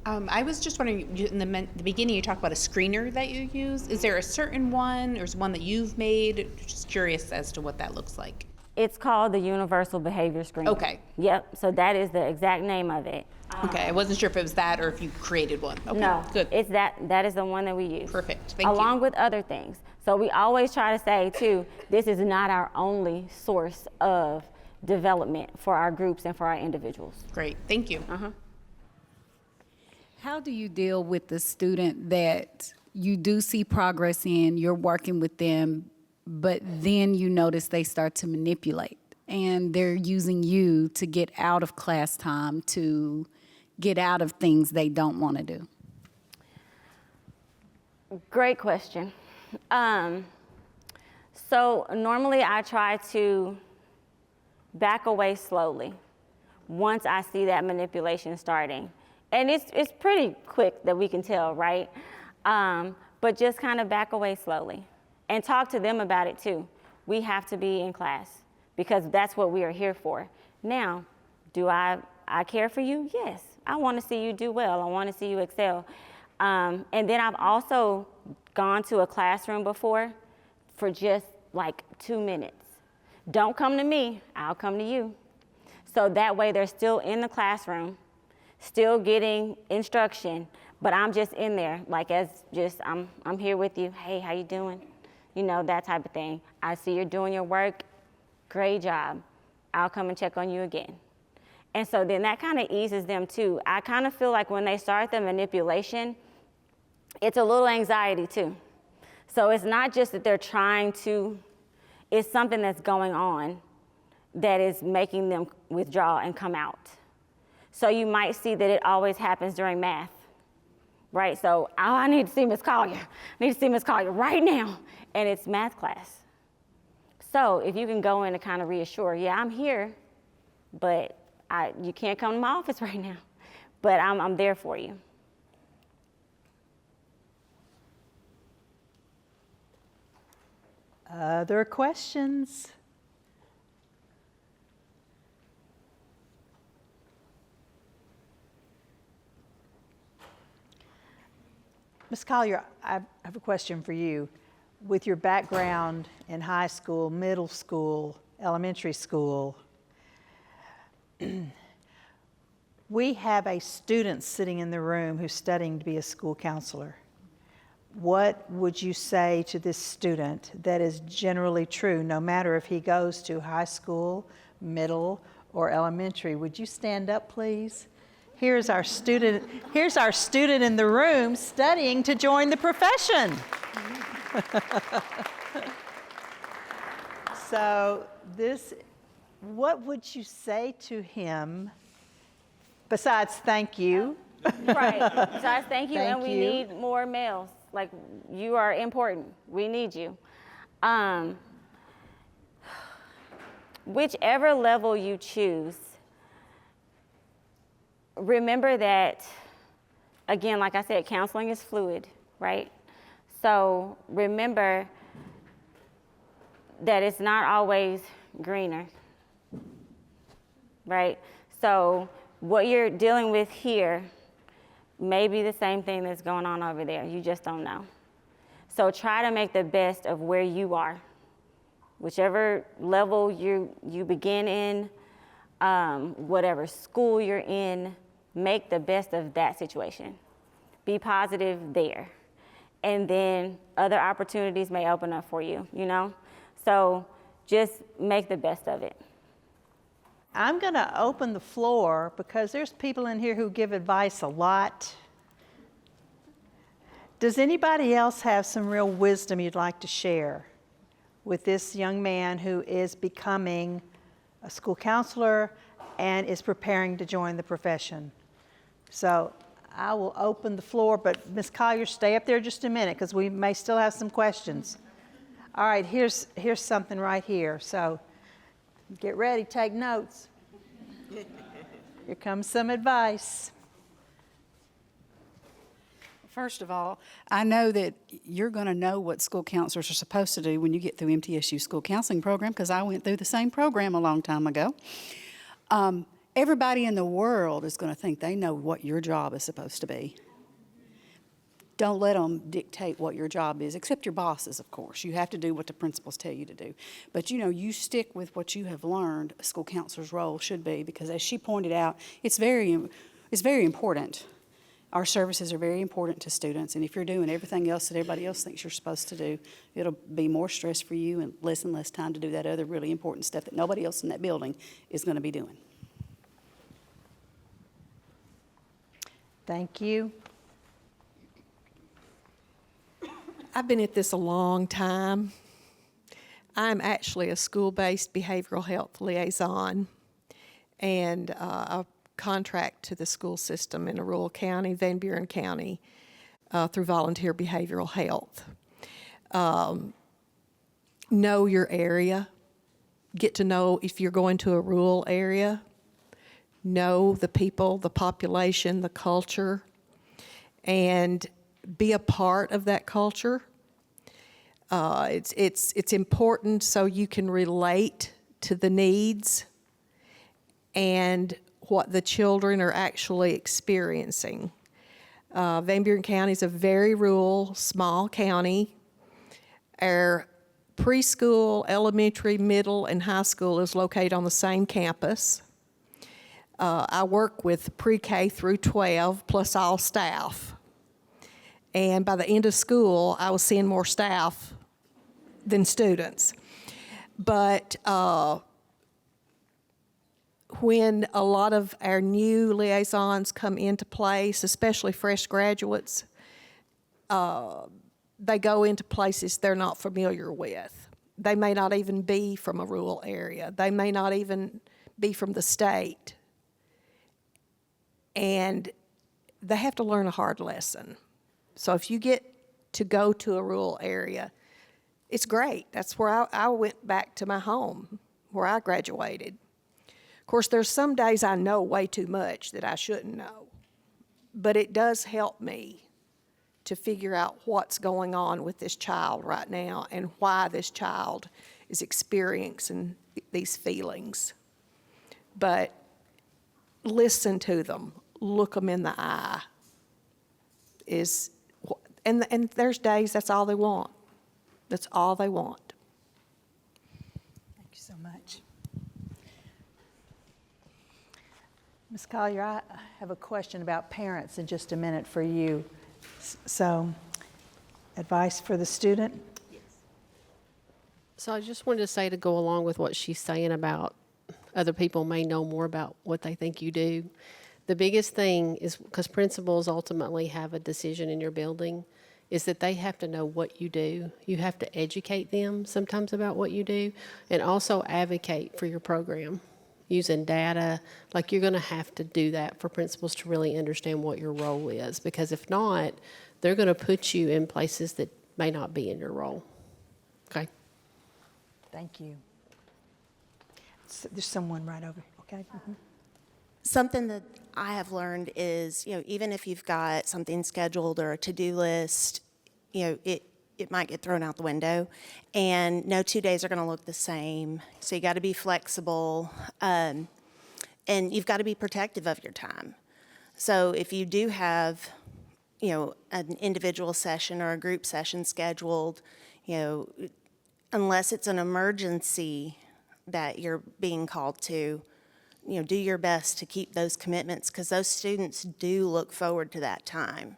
I was just wondering, in the beginning you talked about a screener that you use. Is there a certain one, or is one that you've made? Just curious as to what that looks like. It's called the Universal Behavior Screener. Okay. Yep, so that is the exact name of it. Okay, I wasn't sure if it was that or if you created one. Okay, No, good. it's that is the one that we use. Perfect, thank you. Along with other things. So we always try to say too, this is not our only source of development for our groups and for our individuals. Great, thank you. How do you deal with the student that you do see progress in, you're working with them, but then you notice they start to manipulate and they're using you to get out of class time, to get out of things they don't want to do? Great question. So normally I try to back away slowly once I see that manipulation starting. And it's pretty quick that we can tell, right? But just kind of back away slowly and talk to them about it too. We have to be in class because that's what we are here for. Now, do I care for you? Yes. I want to see you do well. I want to see you excel. And then I've also gone to a classroom before for just like 2 minutes. Don't come to me, I'll come to you. So that way they're still in the classroom, still getting instruction, but I'm just in there, like as just, I'm here with you. Hey, how you doing? You know, that type of thing. I see you're doing your work, great job. I'll come and check on you again. And so then that kind of eases them too. I kind of feel like when they start the manipulation, it's a little anxiety too. So it's not just that they're trying to, it's something that's going on that is making them withdraw and come out. So you might see that it always happens during math, right? So, oh, I need to see Miss Collier. I need to see Miss Collier right now. And it's math class. So if you can go in and kind of reassure, yeah, I'm here, but you can't come to my office right now, but I'm there for you. Other questions? Ms. Collier, I have a question for you. With your background in high school, middle school, elementary school, we have a student sitting in the room who's studying to be a school counselor. What would you say to this student that is generally true, no matter if he goes to high school, middle, or elementary? Would you stand up, please? Here's our student in the room studying to join the profession. So what would you say to him besides thank you? Right, besides thank you, Thank and we you. need more males. Like, you are important, we need you. Whichever level you choose, remember that, again, like I said, counseling is fluid, right? So remember that it's not always greener, right? So what you're dealing with here may be the same thing that's going on over there. You just don't know. So try to make the best of where you are. Whichever level you begin in, whatever school you're in, make the best of that situation. Be positive there. And then other opportunities may open up for you, you know? So just make the best of it. I'm going to open the floor because there's people in here who give advice a lot. Does anybody else have some real wisdom you'd like to share with this young man who is becoming a school counselor and is preparing to join the profession? So I will open the floor, but Ms. Collier, stay up there just a minute because we may still have some questions. All right, here's something right here. So get ready, take notes. Here comes some advice. First of all, I know that you're going to know what school counselors are supposed to do when you get through MTSU school counseling program, because I went through the same program a long time ago. Everybody in the world is going to think they know what your job is supposed to be. Don't let them dictate what your job is, except your bosses, of course. You have to do what the principals tell you to do. But, you know, you stick with what you have learned a school counselor's role should be, because as she pointed out, it's very important. Our services are very important to students, and if you're doing everything else that everybody else thinks you're supposed to do, it'll be more stress for you and less time to do that other really important stuff that nobody else in that building is going to be doing. Thank you. I've been at this a long time. I'm actually a school-based behavioral health liaison and a contract to the school system in a rural county, Van Buren County, through volunteer behavioral health. Know your area. Get to know if you're going to a rural area. Know the people, the population, the culture, and be a part of that culture. It's important so you can relate to the needs and what the children are actually experiencing. Van Buren County is a very rural, small county. Our preschool, elementary, middle, and high school is located on the same campus. I work with pre-K through 12 plus all staff. And by the end of school, I was seeing more staff than students. But when a lot of our new liaisons come into place, especially fresh graduates, they go into places they're not familiar with. They may not even be from a rural area. They may not even be from the state. And they have to learn a hard lesson. So if you get to go to a rural area, it's great. That's where I went back to my home, where I graduated. Of course, there's some days I know way too much that I shouldn't know. But it does help me to figure out what's going on with this child right now and why this child is experiencing these feelings. But listen to them, look them in the eye. And there's days that's all they want. That's all they want. Thank you so much. Ms. Collier, I have a question about parents in just a minute for you. So, advice for the student? So I just wanted to say, to go along with what she's saying about other people may know more about what they think you do. The biggest thing is, because principals ultimately have a decision in your building, is that they have to know what you do. You have to educate them sometimes about what you do, and also advocate for your program using data. Like, you're going to have to do that for principals to really understand what your role is, because if not, they're going to put you in places that may not be in your role. Okay? Thank you. There's someone right over here, okay? Mm-hmm. Something that I have learned is, even if you've got something scheduled or a to-do list, it might get thrown out the window, and no 2 days are going to look the same. So you got to be flexible, and you've got to be protective of your time. So if you do have, an individual session or a group session scheduled, unless it's an emergency that you're being called to, do your best to keep those commitments, because those students do look forward to that time.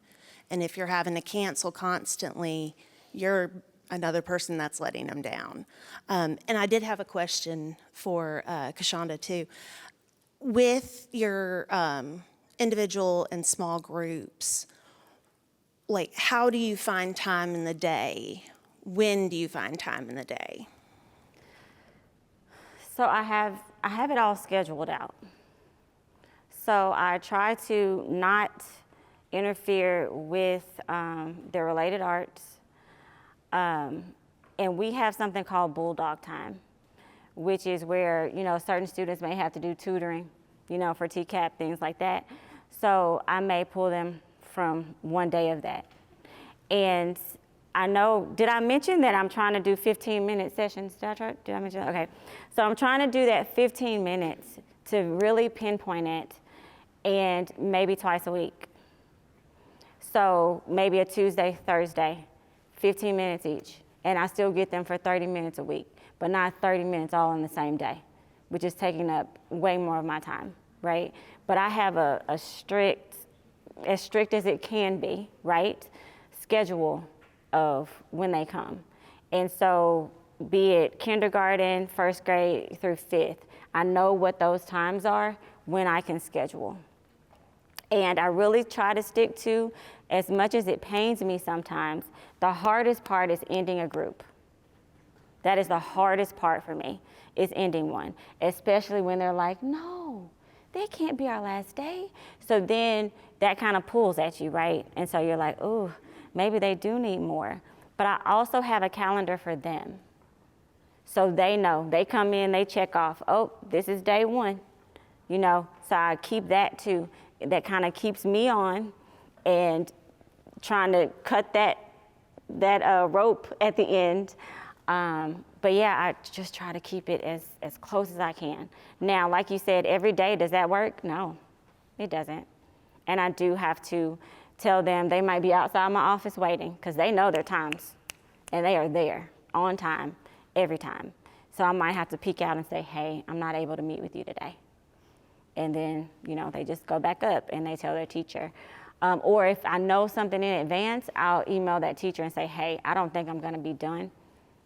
And if you're having to cancel constantly, you're another person that's letting them down. And I did have a question for Kashonda too. With your individual and small groups, like, how do you find time in the day? When do you find time in the day? So I have it all scheduled out. So I try to not interfere with the related arts. And we have something called bulldog time, which is where, certain students may have to do tutoring, for TCAP, things like that. So I may pull them from one day of that. And I know, did I mention that I'm trying to do 15-minute sessions? Did I mention that? Okay. So I'm trying to do that 15 minutes to really pinpoint it, and maybe twice a week. So maybe a Tuesday, Thursday, 15 minutes each. And I still get them for 30 minutes a week, but not 30 minutes all in the same day, which is taking up way more of my time, right? But I have a strict, as strict as it can be, right, schedule of when they come. And so be it kindergarten, first grade through fifth, I know what those times are when I can schedule. And I really try to stick to, as much as it pains me sometimes, the hardest part is ending a group. That is the hardest part for me, is ending one, especially when they're like, no, that can't be our last day. So then that kind of pulls at you, right? And so you're like, ooh, maybe they do need more. But I also have a calendar for them. So they know, they come in, they check off, oh, this is day one, so I keep that too. That kind of keeps me on and trying to cut that rope at the end. But yeah, I just try to keep it as close as I can. Now, like you said, every day, does that work? No, it doesn't. And I do have to tell them they might be outside my office waiting, because they know their times and they are there on time every time. So I might have to peek out and say, hey, I'm not able to meet with you today. And then, they just go back up and they tell their teacher. Or if I know something in advance, I'll email that teacher and say, hey, I don't think I'm going to be done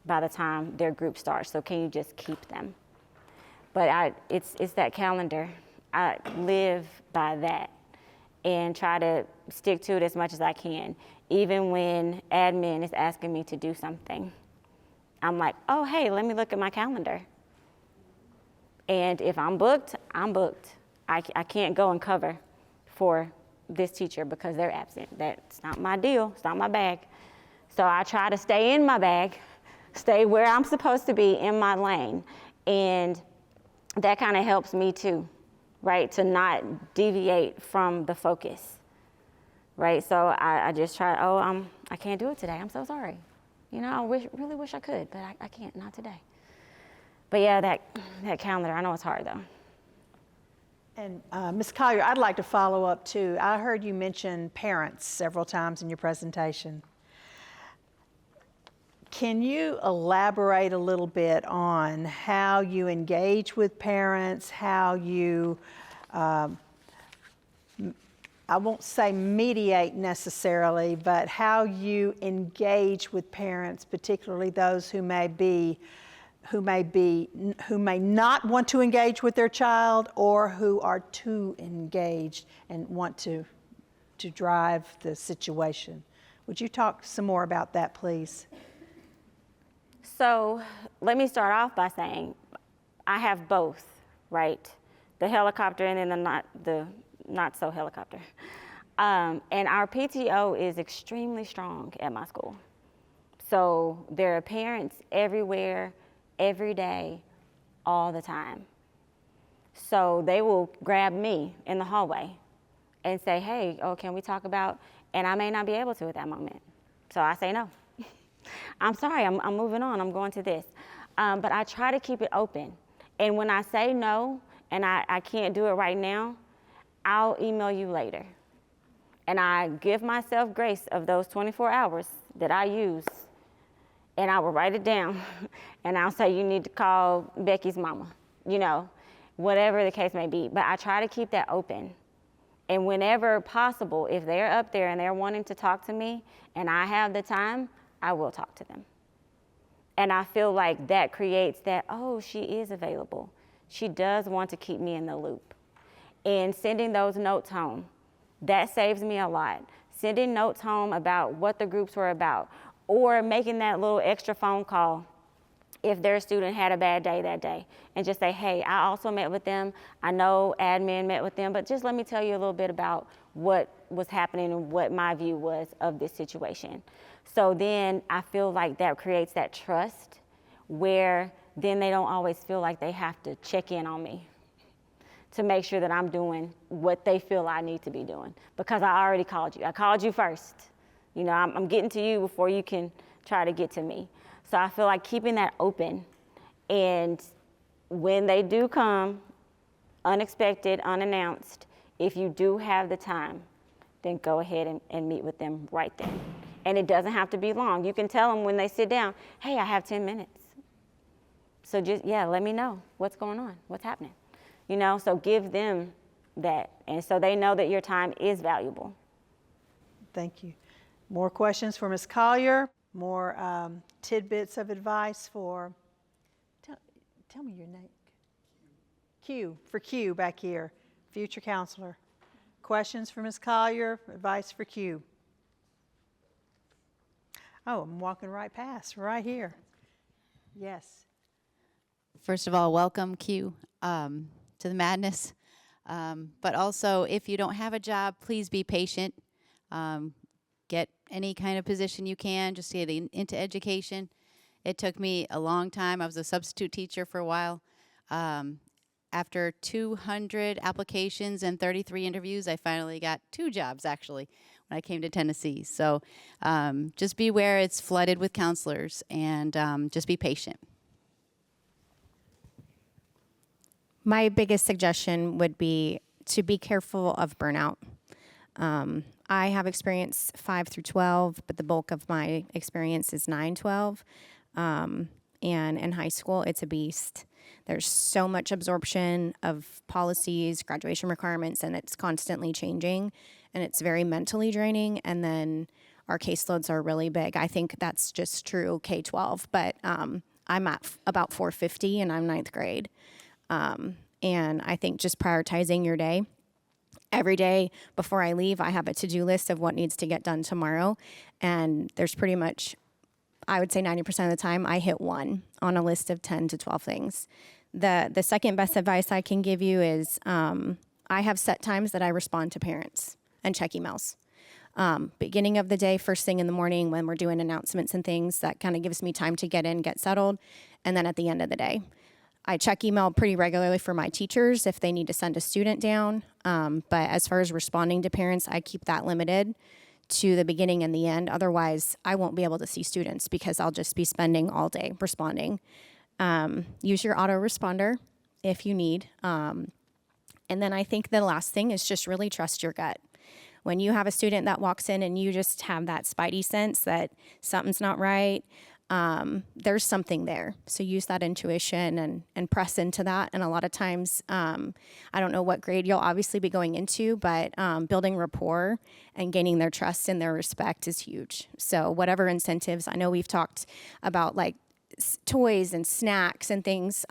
by the time their group starts, so can you just keep them? But it's that calendar. I live by that and try to stick to it as much as I can. Even when admin is asking me to do something, I'm like, oh, hey, let me look at my calendar. And if I'm booked, I'm booked. I can't go and cover for this teacher because they're absent. That's not my deal. It's not my bag. So I try to stay in my bag, stay where I'm supposed to be in my lane. And that kind of helps me too, right? To not deviate from the focus, right? So I just try, I can't do it today. I'm so sorry. I really wish I could, but I can't, not today. But yeah, that calendar, I know it's hard though. And Ms. Collier, I'd like to follow up too. I heard you mention parents several times in your presentation. Can you elaborate a little bit on how you engage with parents, how you, I won't say mediate necessarily, but how you engage with parents, particularly those who may not want to engage with their child, or who are too engaged and want to drive the situation. Would you talk some more about that, please? So let me start off by saying I have both, right? The helicopter and then the not so helicopter. And our PTO is extremely strong at my school. So there are parents everywhere, every day, all the time. So they will grab me in the hallway and say, hey, can we talk about, and I may not be able to at that moment. So I say no. I'm sorry, I'm moving on, I'm going to this. But I try to keep it open. And when I say no, and I can't do it right now, I'll email you later. And I give myself grace of those 24 hours that I use, and I will write it down. And I'll say, you need to call Becky's mama, whatever the case may be. But I try to keep that open. And whenever possible, if they're up there and they're wanting to talk to me and I have the time, I will talk to them. And I feel like that creates that, oh, she is available. She does want to keep me in the loop. And sending those notes home, that saves me a lot. Sending notes home about what the groups were about, or making that little extra phone call if their student had a bad day that day, and just say, hey, I also met with them. I know admin met with them, but just let me tell you a little bit about what was happening and what my view was of this situation. So then I feel like that creates that trust where then they don't always feel like they have to check in on me to make sure that I'm doing what they feel I need to be doing, because I already called you. I called you first. You know, I'm getting to you before you can try to get to me. So I feel like keeping that open, and when they do come, unexpected, unannounced, if you do have the time, then go ahead and meet with them right then. And it doesn't have to be long. You can tell them when they sit down, hey, I have 10 minutes. So just, let me know what's going on, what's happening. You know, so give them that. And so they know that your time is valuable. Thank you. More questions for Ms. Collier? More tidbits of advice for, tell me your name. Q back here, future counselor. Questions for Ms. Collier, advice for Q. Oh, I'm walking right past, right here. Yes. First of all, welcome, Q, to the madness. But also, if you don't have a job, please be patient. Get any kind of position you can, just get into education. It took me a long time. I was a substitute teacher for a while. After 200 applications and 33 interviews, I finally got 2 jobs, actually, when I came to Tennessee. So just beware, it's flooded with counselors, and just be patient. My biggest suggestion would be to be careful of burnout. I have experience 5 through 12, but the bulk of my experience is 9-12. And in high school, it's a beast. There's so much absorption of policies, graduation requirements, and it's constantly changing. And it's very mentally draining. And then our caseloads are really big. I think that's just true K-12, but I'm at about 450 and I'm 9th grade. And I think just prioritizing your day. Every day before I leave, I have a to-do list of what needs to get done tomorrow. And there's pretty much, I would say 90% of the time, I hit 1 on a list of 10 to 12 things. The second best advice I can give you is I have set times that I respond to parents and check emails. Beginning of the day, first thing in the morning when we're doing announcements and things, that kind of gives me time to get in, get settled. And then at the end of the day, I check email pretty regularly for my teachers if they need to send a student down. But as far as responding to parents, I keep that limited to the beginning and the end. Otherwise, I won't be able to see students because I'll just be spending all day responding. Use your autoresponder if you need. And then I think the last thing is just really trust your gut. When you have a student that walks in and you just have that spidey sense that something's not right, there's something there. So use that intuition and press into that. And a lot of times, I don't know what grade you'll obviously be going into, but building rapport and gaining their trust and their respect is huge. So whatever incentives, I know we've talked about like toys and snacks and things,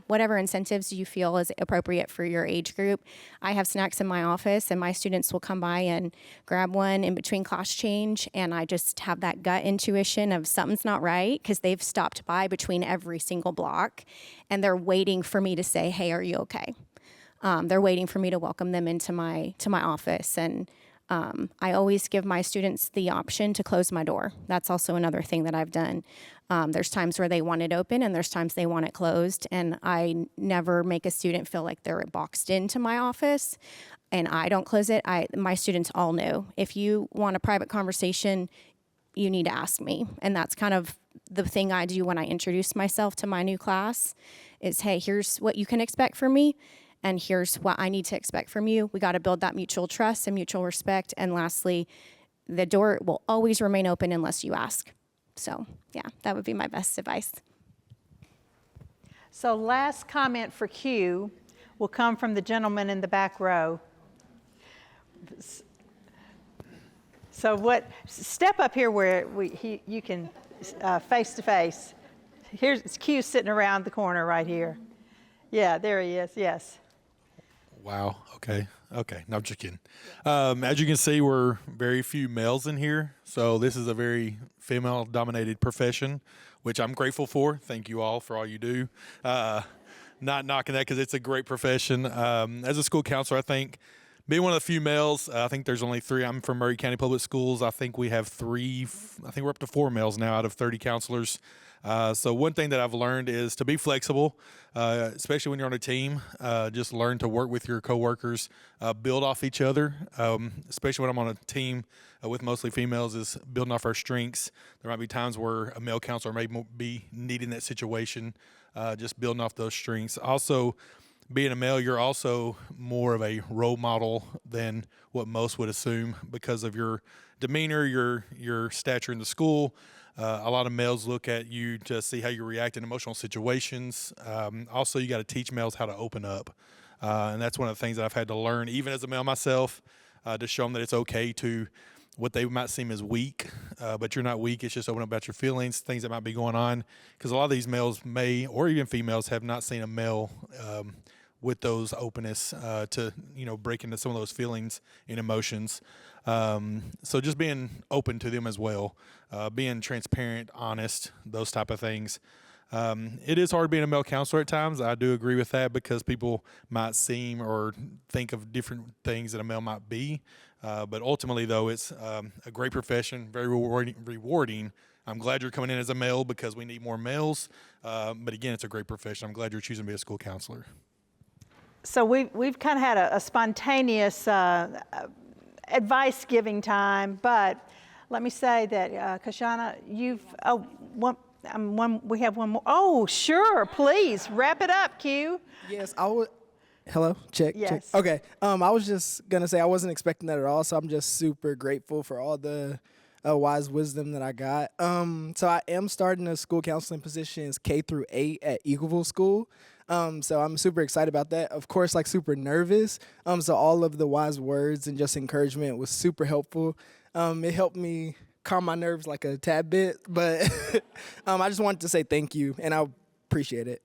whatever incentives you feel is appropriate for your age group. I have snacks in my office and my students will come by and grab one in between class change, and I just have that gut intuition of something's not right because they've stopped by between every single block and they're waiting for me to say, hey, are you okay? They're waiting for me to welcome them into my office, and I always give my students the option to close my door. That's also another thing that I've done. There's times where they want it open and there's times they want it closed, and I never make a student feel like they're boxed into my office and I don't close it. My students all know if you want a private conversation, you need to ask me. And that's kind of the thing I do when I introduce myself to my new class is, hey, here's what you can expect from me. And here's what I need to expect from you. We got to build that mutual trust and mutual respect. And lastly, the door will always remain open unless you ask. So, yeah, that would be my best advice. So last comment for Q will come from the gentleman in the back row. So step up here where you can face to face. Here's Q sitting around the corner right here. Yeah, there he is, yes. Wow. Okay. No, I'm just kidding. As you can see, we're very few males in here, so this is a very female-dominated profession, which I'm grateful for. Thank you all for all you do. Not knocking that because it's a great profession. As a school counselor, I think being one of the few males, I think there's only 3. I'm from Murray County Public Schools. I think we have 3. I think we're up to 4 males now out of 30 counselors. So one thing that I've learned is to be flexible, especially when you're on a team. Just learn to work with your coworkers, build off each other. Especially when I'm on a team with mostly females, is building off our strengths. There might be times where a male counselor may be needing that situation, just building off those strengths. Also, being a male, you're also more of a role model than what most would assume because of your demeanor, your stature in the school. A lot of males look at you to see how you react in emotional situations. Also, you got to teach males how to open up. And that's one of the things that I've had to learn, even as a male myself, to show them that it's okay to, what they might seem as weak, but you're not weak. It's just open up about your feelings, things that might be going on. Because a lot of these males may, or even females, have not seen a male with those openness to, break into some of those feelings and emotions. So just being open to them as well, being transparent, honest, those type of things. It is hard being a male counselor at times. I do agree with that because people might seem or think of different things that a male might be. But ultimately, though, it's a great profession, very rewarding. I'm glad you're coming in as a male because we need more males. But again, it's a great profession. I'm glad you're choosing to be a school counselor. So we've kind of had a spontaneous advice giving time, but let me say that Kashana, we have one more. Oh, sure, please wrap it up, Q. Yes, I would. Hello, check. Yes. Check. Okay. I was just gonna say I wasn't expecting that at all, so I'm just super grateful for all the wise wisdom that I got. So I am starting a school counseling positions K-8 at Eagleville School. So I'm super excited about that. Of course, super nervous. So all of the wise words and just encouragement was super helpful. It helped me calm my nerves like a tad bit, but I just wanted to say thank you, and I appreciate it.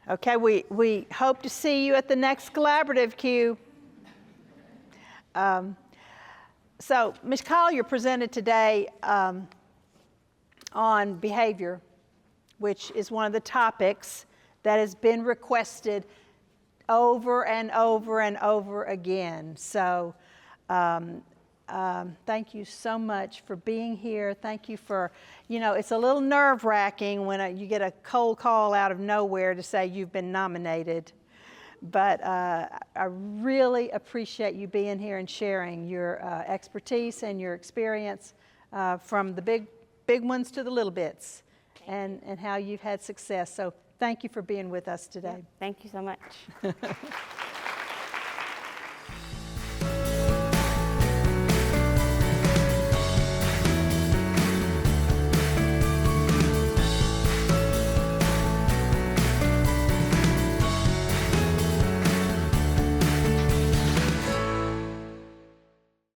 Okay, we hope to see you at the next collaborative, Q. So Ms. Collier presented today on behavior, which is one of the topics that has been requested over and over and over again. So thank you so much for being here. Thank you for, it's a little nerve-wracking when you get a cold call out of nowhere to say you've been nominated. But I really appreciate you being here and sharing your expertise and your experience from the big ones to the little bits and how you've had success. So thank you for being with us today. Thank you so much.